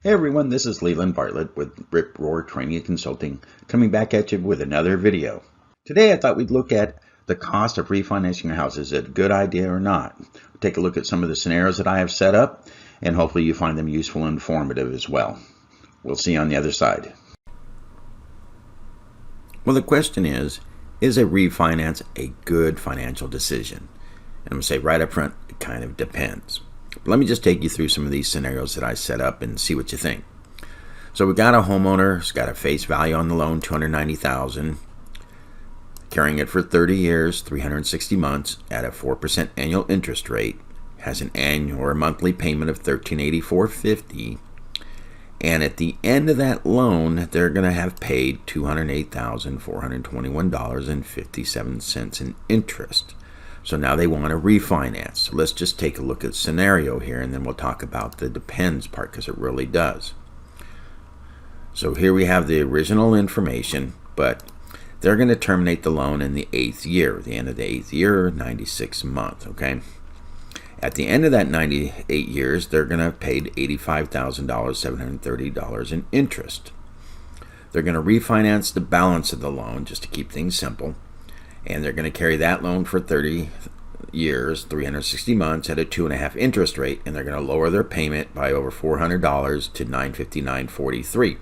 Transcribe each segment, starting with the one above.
Hey everyone, this is Leland Bartlett with Rip Roar Training and Consulting, coming back at you with another video. Today I thought we'd look at the cost of refinancing your house. Is it a good idea or not? We'll take a look at some of the scenarios that I have set up, and hopefully you find them useful and informative as well. We'll see you on the other side. Well, the question is a refinance a good financial decision? And I'm going to say right up front, it kind of depends. Let me just take you through some of these scenarios that I set up and see what you think. So we got a homeowner who's got a face value on the loan, $290,000, carrying it for 30 years, 360 months at a 4% annual interest rate, has an annual or monthly payment of $1,384.50, and at the end of that loan, they're going to have paid $208,421.57 in interest. So now they want to refinance. So let's just take a look at scenario here, and then we'll talk about the depends part, because it really does. So here we have the original information, but they're going to terminate the loan in the 8th year, the end of the 8th year, 96th month, okay? At the end of that 98 years, they're going to have paid $85,730 in interest. They're going to refinance the balance of the loan just to keep things simple. And they're going to carry that loan for 30 years, 360 months at a 2.5 interest rate, and they're going to lower their payment by over $400 to $959.43.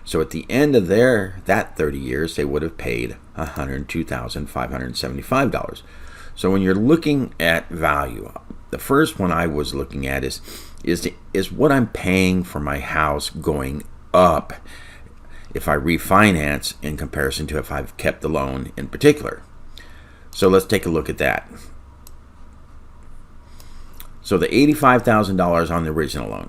So at the end of that 30 years, they would have paid $102,575. So when you're looking at value, the first one I was looking at is what I'm paying for my house going up if I refinance in comparison to if I've kept the loan in particular. So let's take a look at that. So the $85,000 on the original loan,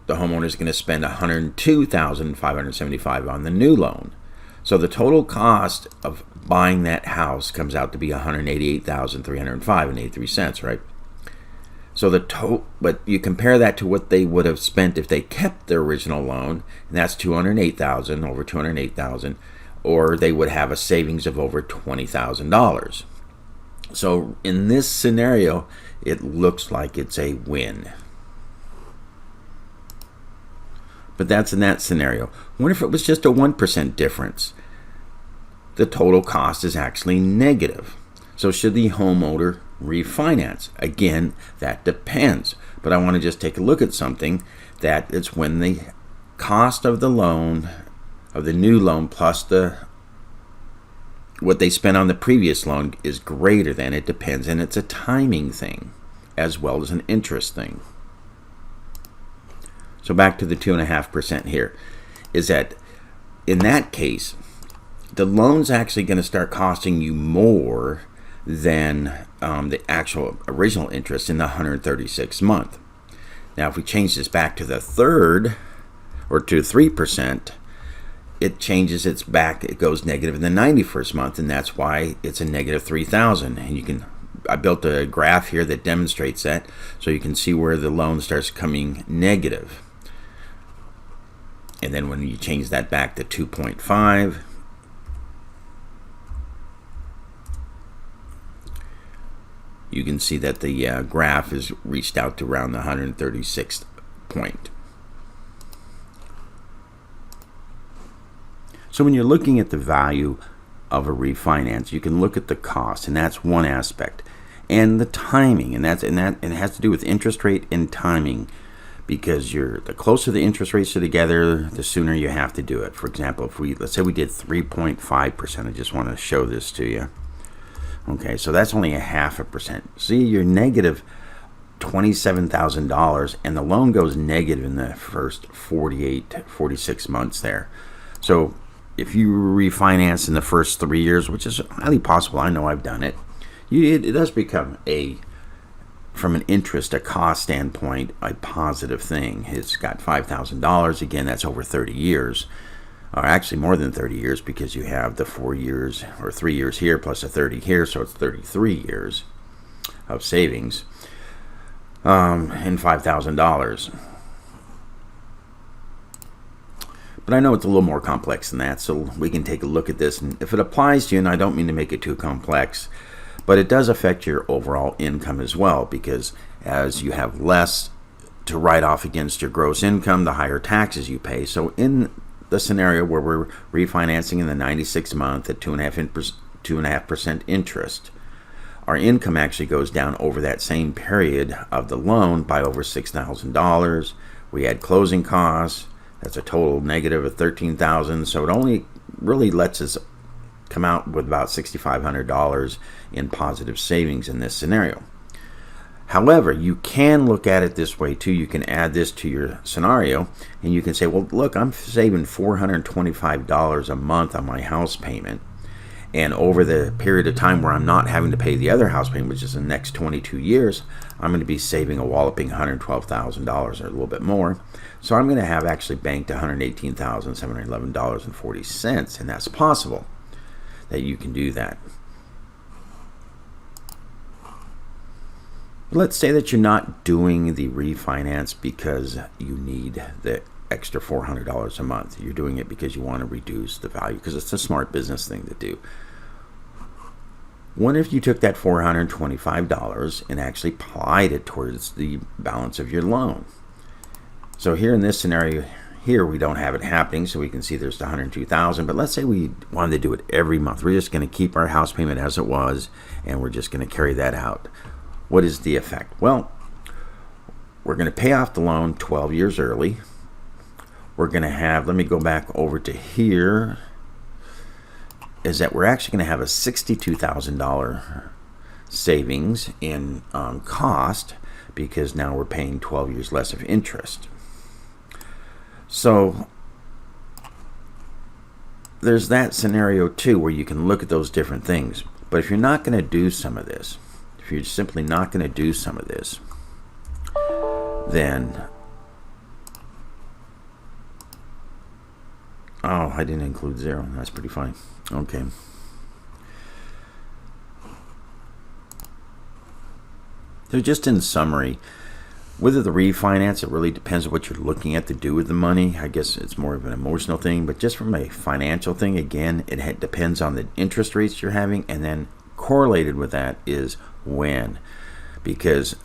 the homeowner is going to spend $102,575 on the new loan. So the total cost of buying that house comes out to be $188,305.83, right? So but you compare that to what they would have spent if they kept their original loan, and that's $208,000, over $208,000, or they would have a savings of over $20,000. So in this scenario, it looks like it's a win. But that's in that scenario. What if it was just a 1% difference? The total cost is actually negative. So should the homeowner refinance? Again, that depends. But I want to just take a look at something that it's when the cost of the loan, of the new loan, plus what they spent on the previous loan is greater than. It depends, and it's a timing thing as well as an interest thing. So back to the 2.5% here, is that in that case, the loan's actually going to start costing you more than the actual original interest in the 136th month. Now, if we change this back to the third, or to 3%, it changes its back. It goes negative in the 91st month, and that's why it's a negative $3,000. And I built a graph here that demonstrates that, so you can see where the loan starts coming negative. And then when you change that back to 2.5, you can see that the graph has reached out to around the 136th point. So when you're looking at the value of a refinance, you can look at the cost, and that's one aspect, and the timing, and it has to do with interest rate and timing, because the closer the interest rates are together, the sooner you have to do it. For example, let's say we did 3.5%. I just want to show this to you. Okay, so that's only a 0.5%. See, you're negative $27,000, and the loan goes negative in the first 46 months there. So if you refinance in the first 3 years, which is highly possible, I know I've done it, it does become from an interest, a cost standpoint, a positive thing. It's got $5,000. Again, that's over 30 years. Or actually more than 30 years, because you have the 4 years or 3 years here plus a 30 here, so it's 33 years of savings and $5,000. But I know it's a little more complex than that, so we can take a look at this. And if it applies to you, and I don't mean to make it too complex, but it does affect your overall income as well, because as you have less to write off against your gross income the higher taxes you pay. So in the scenario where we're refinancing in the 96 month at 2.5% interest, our income actually goes down over that same period of the loan by over $6,000. We add closing costs. That's a total negative of $13,000. So it only really lets us come out with about $6,500 in positive savings in this scenario. However, you can look at it this way too. You can add this to your scenario and you can say, well, look, I'm saving $425 a month on my house payment. And over the period of time where I'm not having to pay the other house payment, which is the next 22 years, I'm going to be saving a walloping $112,000 or a little bit more. So I'm going to have actually banked $118,711.40. And that's possible that you can do that. Let's say that you're not doing the refinance because you need the extra $400 a month. You're doing it because you want to reduce the value, because it's a smart business thing to do. What if you took that $425 and actually applied it towards the balance of your loan? So here in this scenario here, we don't have it happening, so we can see there's the $102,000. But let's say we wanted to do it every month. We're just going to keep our house payment as it was, and we're just going to carry that out. What is the effect? Well, we're going to pay off the loan 12 years early. We're going to have, let me go back over to here, is that we're actually going to have a $62,000 savings in cost, because now we're paying 12 years less of interest. So there's that scenario too, where you can look at those different things. But if you're not going to do some of this, if you're simply not going to do some of this, then, oh, I didn't include zero. That's pretty funny. Okay. So just in summary, whether the refinance, it really depends on what you're looking at to do with the money. I guess it's more of an emotional thing, but just from a financial thing, again, it depends on the interest rates you're having, and then correlated with that is when. Because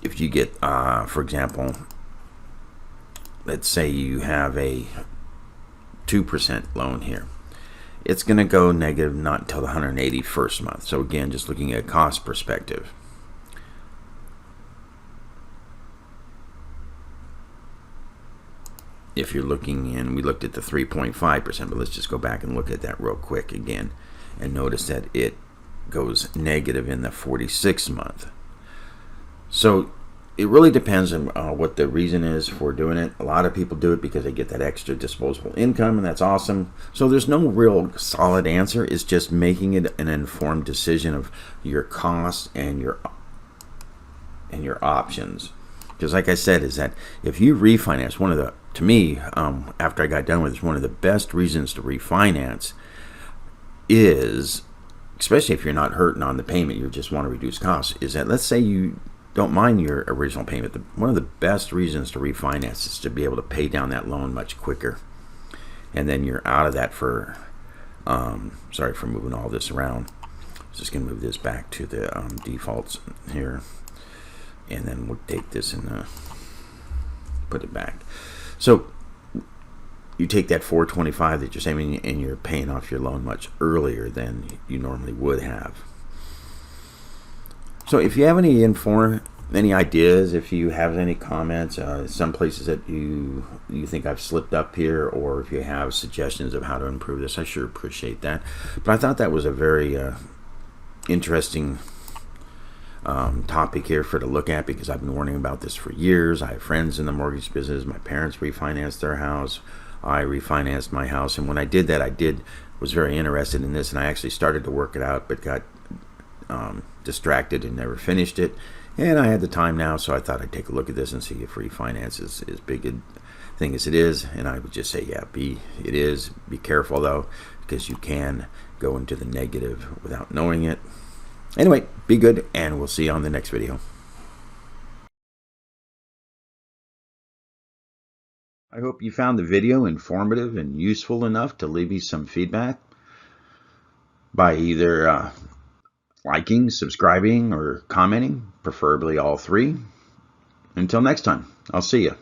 if you get, for example, let's say you have a 2% loan here, it's going to go negative not until the 181st month. So again, just looking at a cost perspective. If you're looking in, we looked at the 3.5%, but let's just go back and look at that real quick again and notice that it goes negative in the 46th month. So it really depends on what the reason is for doing it. A lot of people do it because they get that extra disposable income, and that's awesome. So there's no real solid answer. It's just making it an informed decision of your costs and your options. Because like I said, is that if you refinance, one of the, to me, after I got done with this, one of the best reasons to refinance is, especially if you're not hurting on the payment, you just want to reduce costs, is that let's say you don't mind your original payment. One of the best reasons to refinance is to be able to pay down that loan much quicker. And then you're out of that for, sorry for moving all this around. Just going to move this back to the defaults here. And then we'll take this and put it back. So you take that $425 that you're saving, and you're paying off your loan much earlier than you normally would have. So if you have any ideas, if you have any comments, some places that you think I've slipped up here, or if you have suggestions of how to improve this, I sure appreciate that. But I thought that was a very interesting topic here for to look at, because I've been warning about this for years. I have friends in the mortgage business. My parents refinanced their house. I refinanced my house, and when I did that, was very interested in this, and I actually started to work it out, but got distracted and never finished it. And I had the time now, so I thought I'd take a look at this and see if refinance is as big a thing as it is. And I would just say, yeah, it is. Be careful though, because you can go into the negative without knowing it. Anyway, be good, and we'll see you on the next video. I hope you found the video informative and useful enough to leave me some feedback by either liking, subscribing, or commenting, preferably all three. Until next time, I'll see you.